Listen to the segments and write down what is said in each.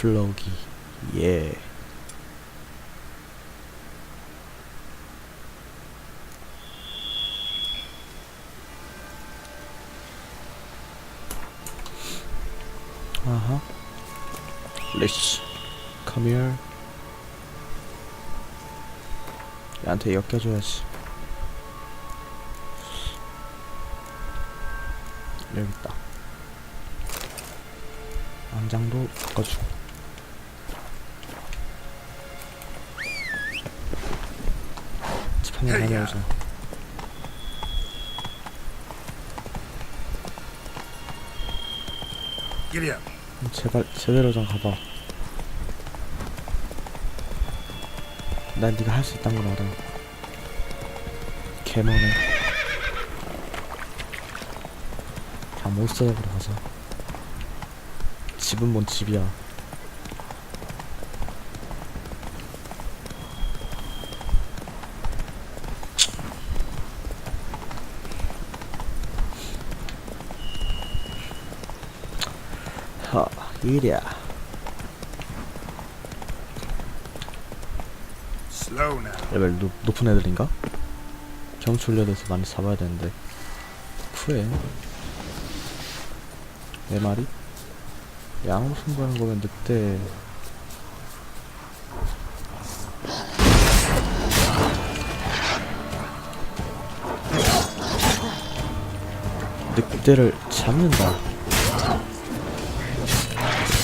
플러기. 예. 아하. 리치. Come here. 얘한테 엮여줘야지. 여기 있다. 안장도 바꿔주고. 집 한번 다녀오자. 제발 제대로 좀 가봐. 난 네가 할 수 있다는 걸 알아. 개머네. 다 몬스터 잡으러 가자. 집은 뭔 집이야. 하, 이랴. 레벨 높은 애들인가? 경치 올려돼서 많이 잡아야 되는데. 푸해. 네 마리? 양으로 승부하는 거면 늑대. 늑대를 잡는다.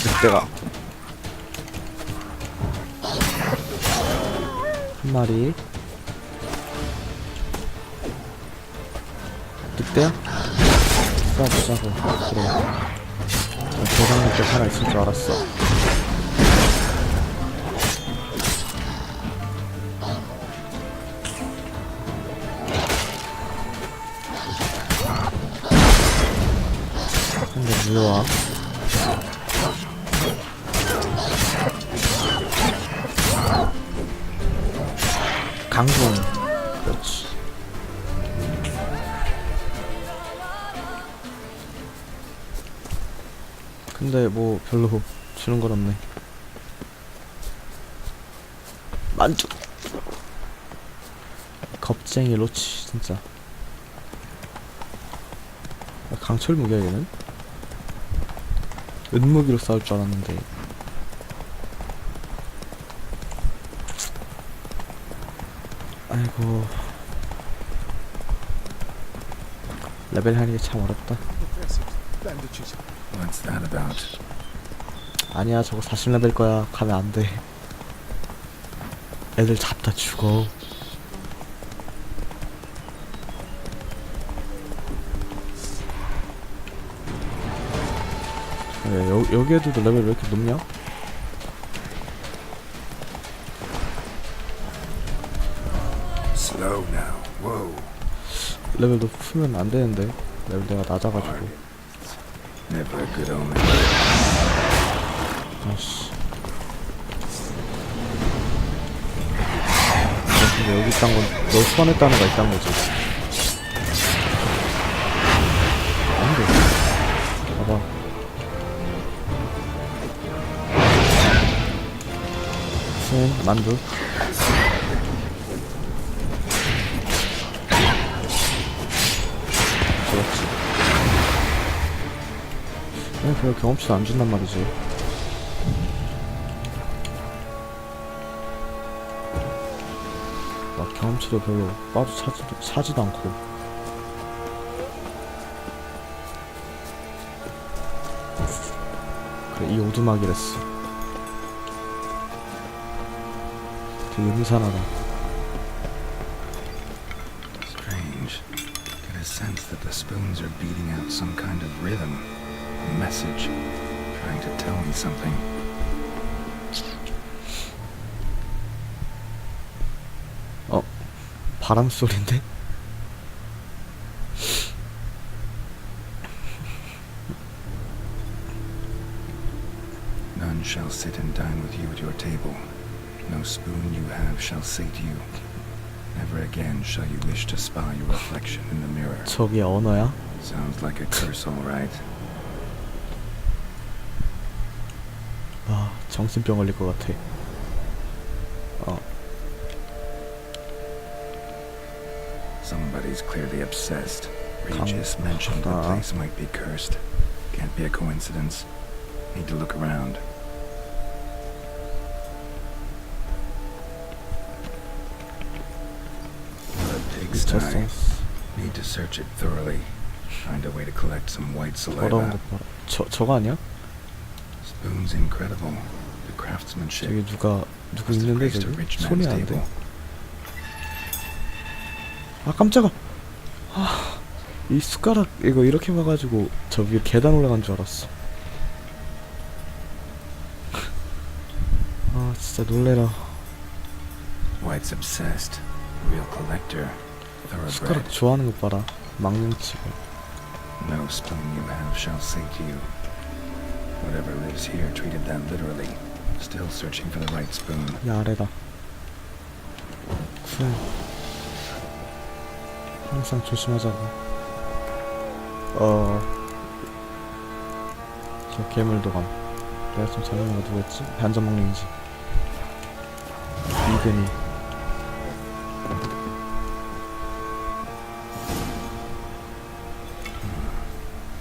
늑대가 한 마리. 늑대야? 쏴보자고. 그래. 대장님께 살아있을 줄 알았어. 근데 왜 와? 강공. 그렇지. 근데 뭐 별로 주는 건 없네. 만족. 겁쟁이 로치 진짜. 강철 무기야 얘는? 은무기로 싸울 줄 알았는데. 아이고. 레벨 하는 게 참 어렵다. What's that about? 아니야, 저거 40레벨 거야. 가면 안 돼. 애들 잡다 죽어. 여기 애들도 레벨 왜 이렇게 높냐? Slow now. Whoa. 레벨 높으면 안 되는데. 레벨 내가 낮아가지고. Never a good omen. 아씨. 근데 여기 있단 건 널 소환했다는 거 있단 거지. 안 돼. 봐봐. 만두. 그렇지. 별 경험치도 안 준단 말이지. 막 경험치도 별로 빠져 차지도 않고. 그래, 이 오두막이랬어. 되게 음산하다. Strange. Get a sense that the spoons are beating out some kind of rhythm. A message. Trying to tell me something. 바람 소리인데? None shall sit and dine with you at your table. No spoon you have shall say to you, never again shall you wish to spy your reflection in the mirror. 저게 언어야? Sounds like a curse, all right. 와, 정신병 걸릴 것 같아. Somebody's clearly obsessed. Regis mentioned the place might be cursed. Can't be a coincidence. Need to look around. What a pigsty. 미쳤어. Need to search it thoroughly. Find a way to collect some white 더러운 saliva. 거 봐라. 저거 아니야? Spoon's incredible. The craftsmanship. 저기 누구 있는데 저기? 손이 안 돼. 아 깜짝아. 이 숟가락 이거 이렇게 봐가지고 저 위에 계단 올라간 줄 알았어. 아 진짜 놀래라. White's obsessed. Real collector. 숟가락 Thoroughbred. 좋아하는 거 봐라. 망령치고. No spoon you have shall sate you. Whatever lives here treated that literally. Still searching for the right spoon. 이 아래다. 그래. 항상 조심하자고. 저 괴물도감. 내가 좀 잘하는 거 누구였지? 반전망령이지. 이근이.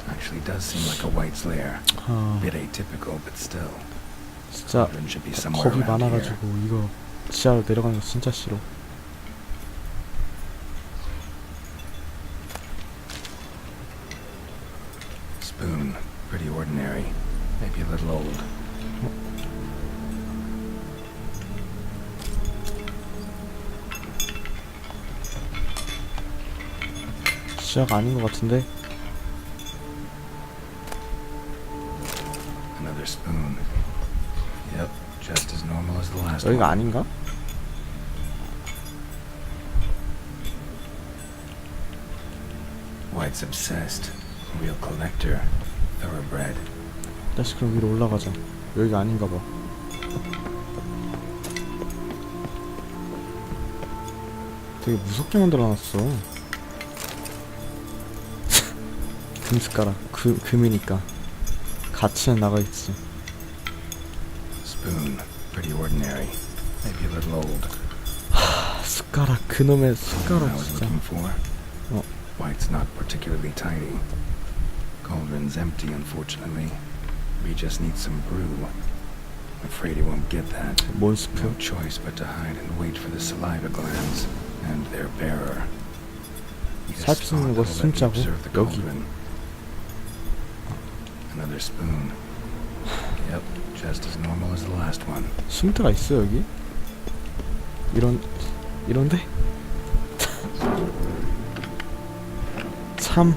Actually does seem like a white's lair. 아, Bit atypical, but still. 진짜 Children should be somewhere 겁이 around here. 많아가지고 이거 지하로 내려가는 거 진짜 싫어. Spoon, pretty ordinary. Maybe a little old. 지하가 아닌 것 같은데? Another spoon. Yep, just as normal as the last 여기가 one. 아닌가? White's obsessed. Real collector. Thoroughbred. 다시 그럼 위로 올라가자. 여기가 아닌가 봐. 되게 무섭게 만들어놨어. 금숟가락. 금이니까. 가치는 나가있지. Spoon, pretty ordinary. Maybe a little old. 숟가락. 그놈의 I 숟가락 was 진짜. looking for. Oh. White's not particularly tidy. Cauldron's empty, unfortunately. We just need some brew. Afraid he won't get that. 뭔 No 스프? choice but to hide and wait for the saliva glands and their bearer. This 살 수 있는 thought 거 will let me 숨자고 observe the 여기. cauldron. Another spoon. Yep, just as normal as the last one. 숨드가 있어 여기? 이런데? 참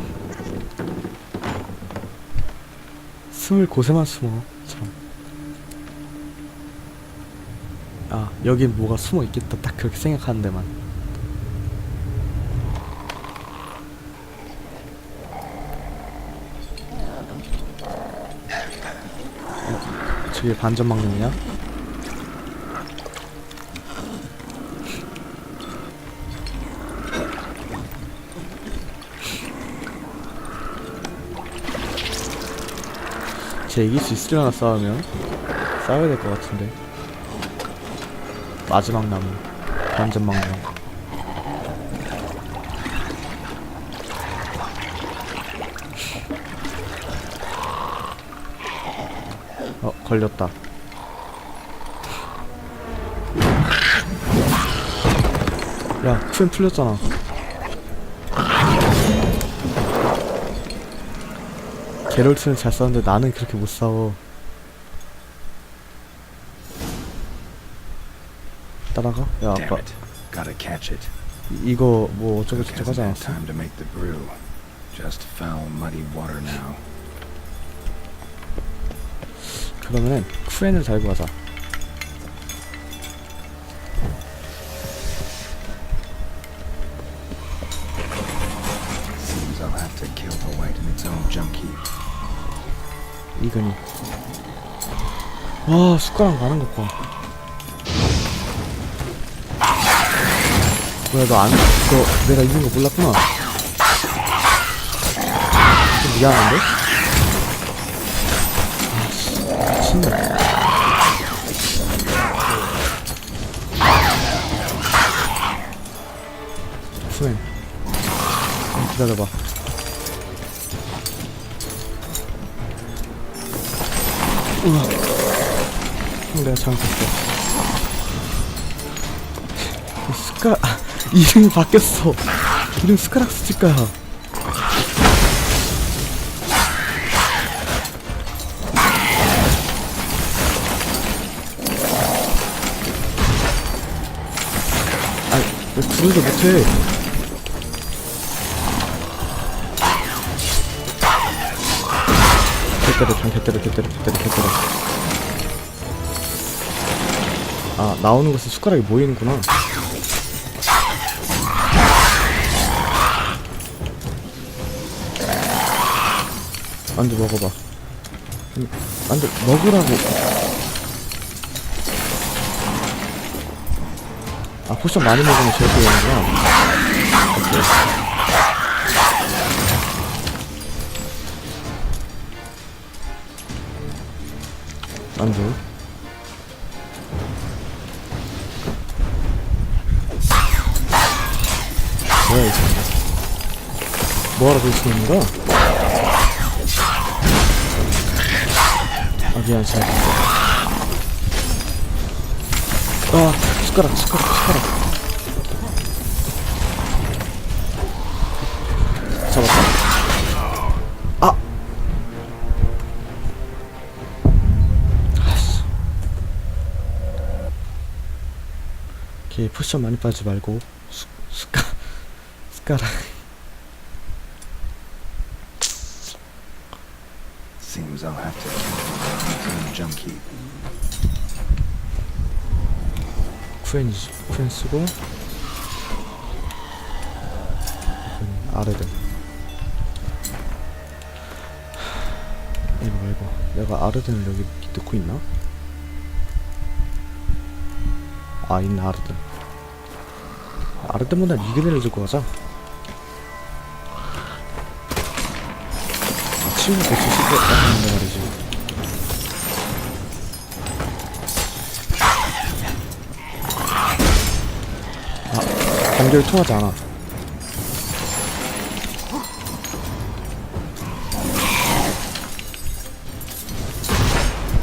숨을 곳에만 숨어. 참. 아 여긴 뭐가 숨어 있겠다 딱 그렇게 생각하는 데만. 저게 반전망령이야? 쟤 이길 수 있으려나 싸우면? 싸워야 될 것 같은데. 마지막 남은 반전망령. 걸렸다. 야, 푸엔 풀렸잖아. 게롤트는 잘 싸우는데 나는 그렇게 못 싸워. 따라가? 야, Damn 아빠. it. Gotta catch it. 이거 뭐 어쩌고 Cook 저쩌고 하지 hasn't had 않았어? time to make the brew. Just foul, muddy water now. 그러면은 쿠엔을 달고 가자. Seems I'll have to kill the white in its own junk heap. 이근이. 와, 숟가락 많은 것 봐. 뭐야, 너 내가 이긴 거 몰랐구나. 좀 미안한데? 아씨, 미친다. 기다려봐. 우와. 내가 잘못했어. 이름이 바뀌었어. 이름 스카락 스치카야. 아니, 왜 부르지 못해? 개때려. 아, 나오는 것은 숟가락이 모이는구나. 안돼, 먹어봐. 안돼, 먹으라고. 아, 포션 많이 먹으면 제일 좋은구나. 오케이. 안돼. 뭐야 이거? 뭐하러 그럴 수 있는 거야? 아, 미안, 잘 봤어. 아, 숟가락. 잡았다. 아! 아씨. 오케이, 포션 많이 빠지지 말고. 숟가락. Seems I'll have to some junkie. 쿠엔 쓰고 아르덴. 이거 말고 내가 아르덴을 여기 넣고 있나? 아, 있네. 아르덴보다 이그네를 들고 가자. 친구 배치 시켰다는데 말이지. 아, 단결 통하지 않아.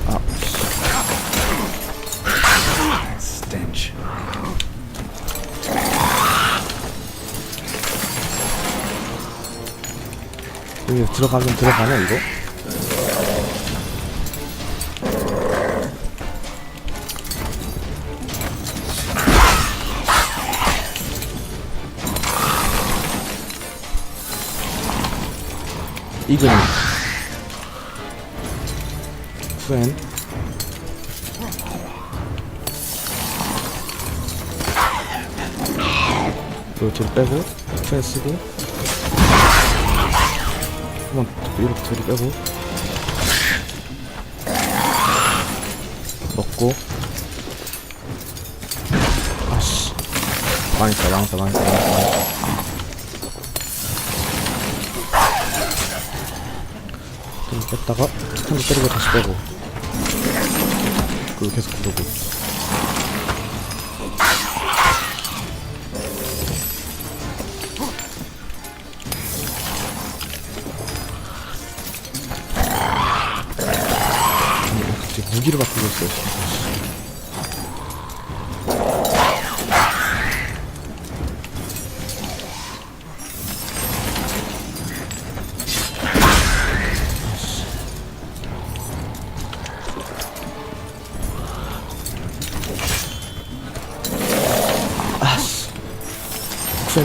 아, Stench. 여기 들어가긴 들어가냐 이거? 이그니 쿠엔 이거 뒤로 빼고 쿠엔 쓰고 한번 이렇게 뒤로 빼고 먹고. 아씨, 망했다. 좀 뺐다가 한대 때리고 다시 빼고 그거 계속 부르고. 갑자기 무기를 바꾸고 있어. 아씨, 쿠션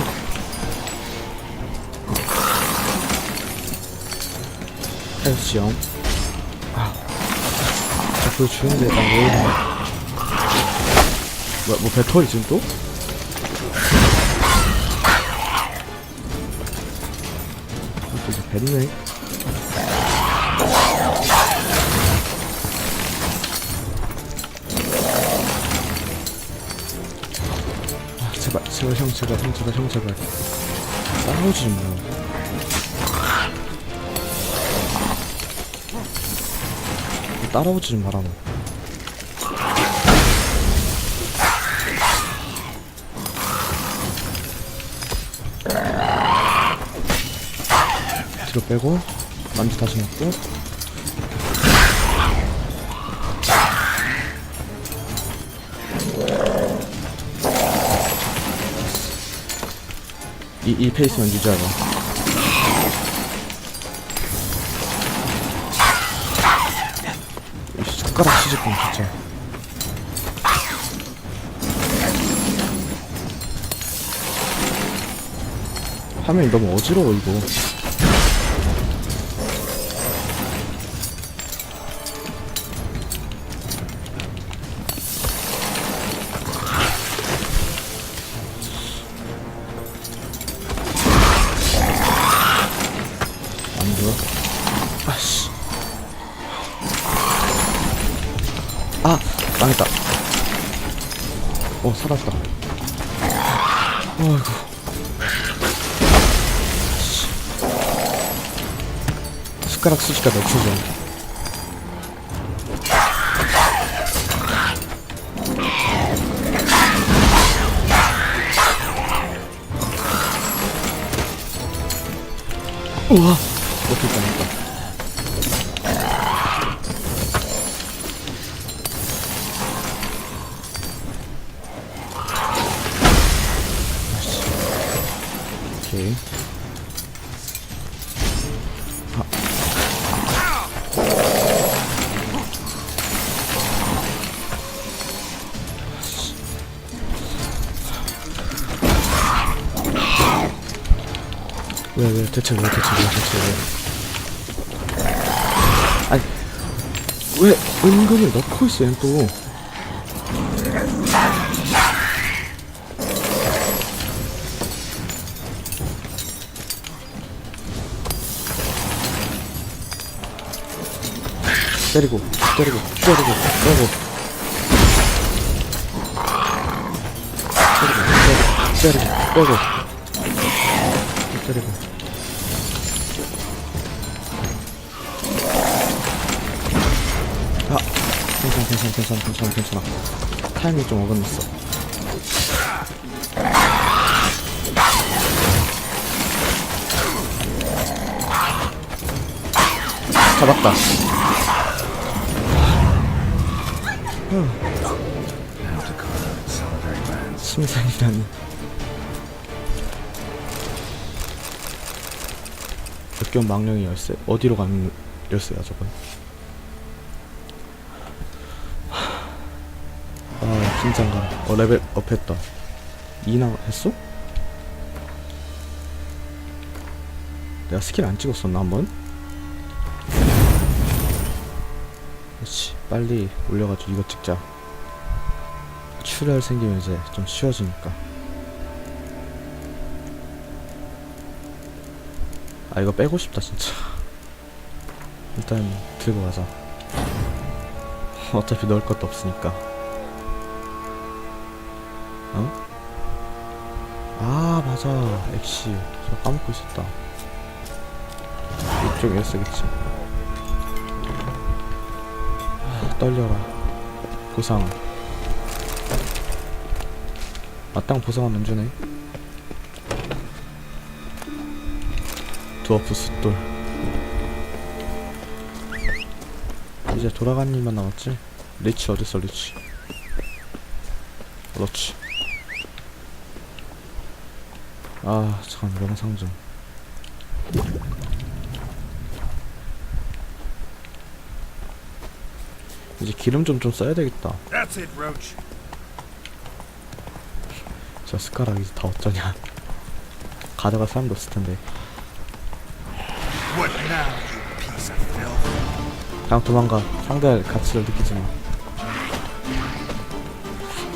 헬스형. 그거 주는데 나 왜 이러냐. 뭐 배터리 지금 또? 또 이제 뱉네. 아, 제발 형 제발 싸우지 좀 마. 따라오지 좀 마라. 너 뒤로 빼고 만두 다시 먹고. 이 페이스만 유지하자. 이 숟가락 치즈콘 진짜. 화면이 너무 어지러워 이거. 만두. 아씨. 아 망했다. 살았다. 어이구. 숟가락 수지가 몇초죠? 우와! 어떻게 뻔했다. 오케이. 왜 대체 아니 왜 은근히 넣고 있어 얘는 또. 때리고 아 괜찮아. 타이밍 좀 어긋났어. 잡았다. 심상이라니. 역경 망령의 열쇠. 어디로 가는 열쇠야 저건? 아 긴장감. 레벨 업했다. 2나 했어? 내가 스킬 안 찍었었나 한번? 그렇지. 빨리 올려가지고 이거 찍자. 출혈 생기면 이제 좀 쉬워지니까. 아 이거 빼고 싶다 진짜. 일단 들고 가자. 어차피 넣을 것도 없으니까. 어? 아 맞아 엑시 저 까먹고 있었다. 이쪽에 쓰겠지. 떨려라. 보상. 마땅 보상은 안 주네. 드워프 숫돌. 이제 돌아가는 일만 남았지? 리치 어딨어 리치. 그렇지. 아 잠깐 명상점. 이제 기름 좀 써야 되겠다. 저 숟가락 이제 다 어쩌냐. 가져갈 사람도 없을 텐데. 그냥 도망가. 상대할 가치를 느끼지 마.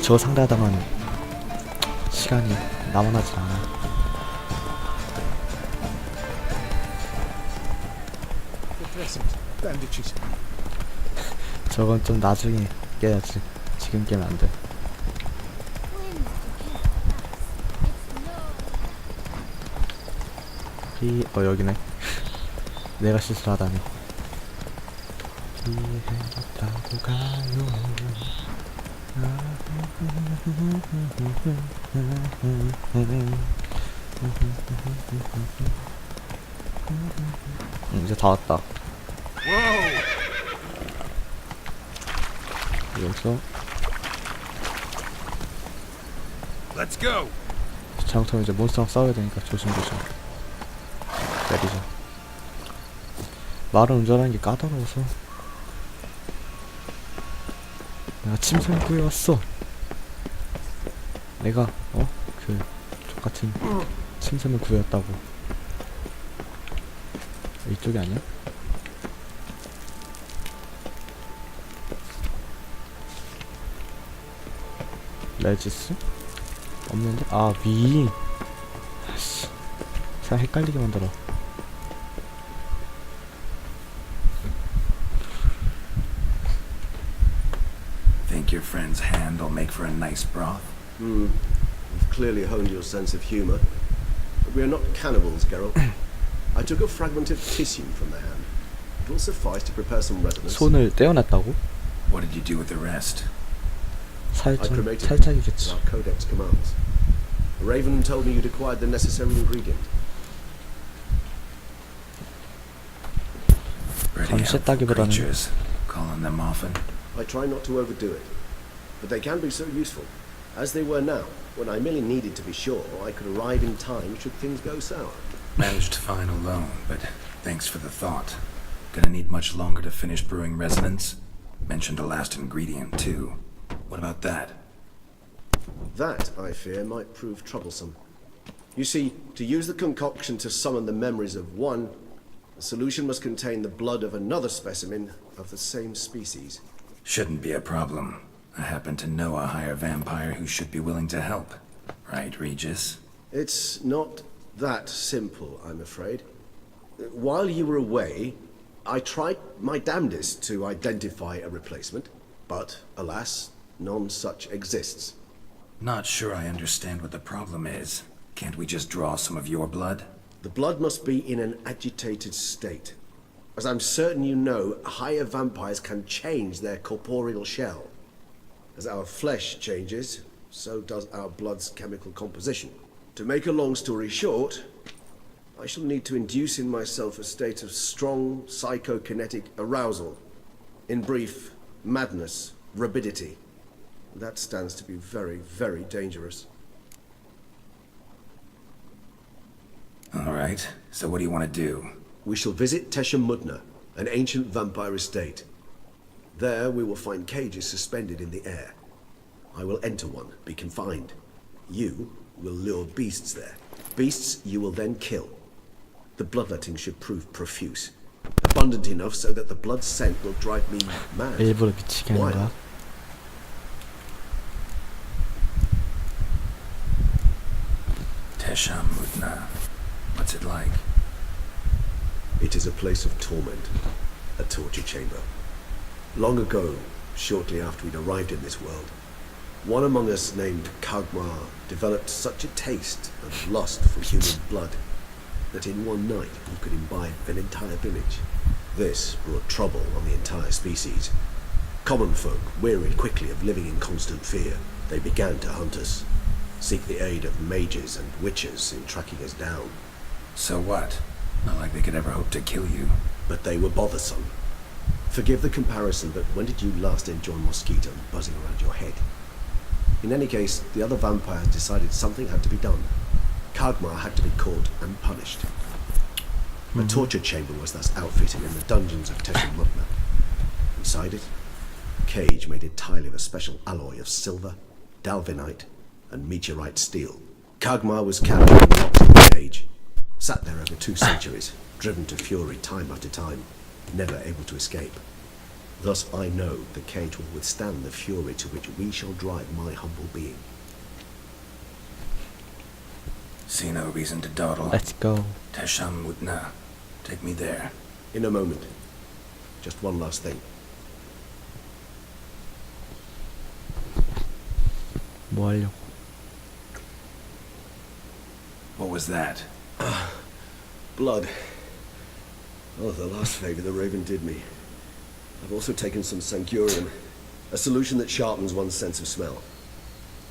저거 상대하다만 시간이 남아나질 않아. 저건 좀 나중에 깨야지. 지금 깨면 안 돼. 여기네. 내가 실수하다니. 타고 가요. 이제 다 왔다. 여기서 Let's go. 잘못하면 이제 몬스터랑 싸워야 되니까 조심조심 내리자. 말은 운전하는 게 까다로워서. 내가 침샘 구해왔어. 내가 그 족같은 침샘을 구해왔다고. 이쪽이 아니야? 레지스? 없는데? 아, 위. 아씨, 사 헷갈리게 만들어. Think your friend's hand will make for a nice broth? You've clearly honed your sense of humor. But we are not cannibals, Geralt. I took a fragment of tissue from the hand. It will suffice to prepare some resonance. 손을 떼어냈다고? What did you do with the rest? I cremated it, as 살짝이겠지. our codex commands. Raven told me you'd acquired the necessary ingredient. Pretty helpful creatures. Call on them often? I try not to overdo it, but they can be so useful, as they were now, when I merely needed to be sure I could arrive in time should things go sour. Managed fine alone, but thanks for the thought. Gonna need much longer to finish brewing resonance? Mentioned a last ingredient, too. What about that? That, I fear, might prove troublesome. You see, to use the concoction to summon the memories of one, the solution must contain the blood of another specimen of the same species. Shouldn't be a problem. I happen to know a higher vampire who should be willing to help. Right, Regis? It's not that simple, I'm afraid. While you were away, I tried my damnedest to identify a replacement, but, alas, none such exists. Not sure I understand what the problem is. Can't we just draw some of your blood? The blood must be in an agitated state. As I'm certain you know, higher vampires can change their corporeal shell. As our flesh changes, so does our blood's chemical composition. To make a long story short, I shall need to induce in myself a state of strong psychokinetic arousal. In brief, madness, rabidity. That stands to be very, very dangerous. All right, so what do you want to do? We shall visit Teshamudna, an ancient vampire estate. There we will find cages suspended in the air. I will enter one, be confined. You will lure beasts there. Beasts you will then kill. The bloodletting should prove profuse. Abundant enough so that the blood scent will drive me mad. 일부러 미치게 하는 거야? Teshamudna. What's it like? It is a place of torment, a torture chamber. Long ago, shortly after we'd arrived in this world, one among us named Kagmar developed such a taste and lust for human blood that in one night he could imbibe an entire village. This brought trouble on the entire species. Common folk wearied quickly of living in constant fear. They began to hunt us, seek the aid of mages and witches in tracking us down. So what? Not like they could ever hope to kill you. But they were bothersome. Forgive the comparison, but when did you last enjoy a mosquito buzzing around your head? In any case, the other vampires decided something had to be done. Kagmar had to be caught and punished. A torture chamber was thus outfitted in the dungeons of Teshamudna. Inside it, a cage made entirely of a special alloy of silver, dalvinite, and meteorite steel. Kagmar was captured and locked in the cage. Sat there over 2 centuries, driven to fury time after time, never able to escape. Thus I know the cage will withstand the fury to which we shall drive my humble being. See no reason to dawdle. Let's go. Teshamudna. Take me there. In a moment. Just one last thing. 뭐 하려고? What was that? Blood. Oh, the last favor the Raven did me. I've also taken some Sancurium, a solution that sharpens one's sense of smell.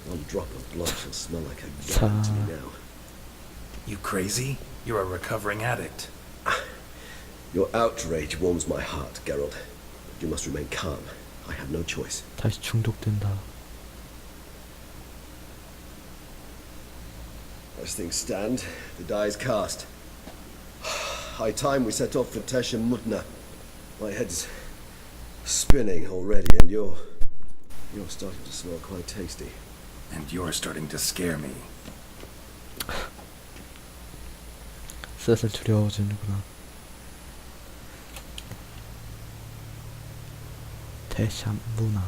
One drop of blood shall smell like a gun to me now. You crazy? You're a recovering addict. Your outrage warms my heart, Geralt. You must remain calm. I have no choice. 다시 중독된다. As things stand, the die is cast. High time we set off for Tesh and Mutna. My head's spinning already, and you're starting to smell quite tasty. And you're starting to scare me. 슬슬 두려워지는구나. 대샴 문화.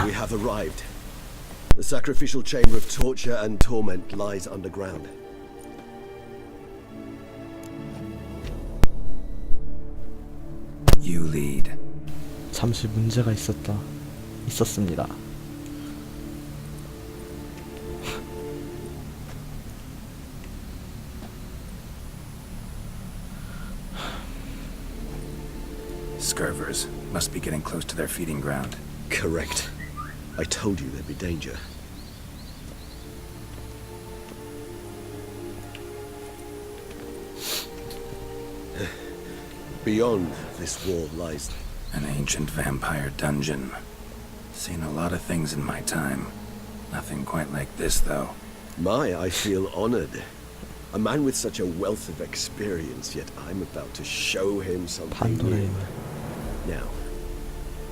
We have arrived. The sacrificial chamber of torture and torment lies underground. You lead. 잠시 문제가 있었습니다. Scurvers must be getting close to their feeding ground. Correct. I told you there'd be danger. Beyond this wall lies An ancient vampire dungeon. Seen a lot of things in my time. Nothing quite like this, though. I feel honored. A man with such a wealth of experience, yet I'm about to show him something 판도라의 new. 문. Now,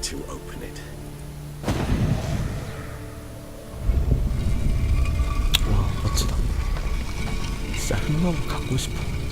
to open it. 와, 멋지다. 진짜 흑마법 갖고 싶어.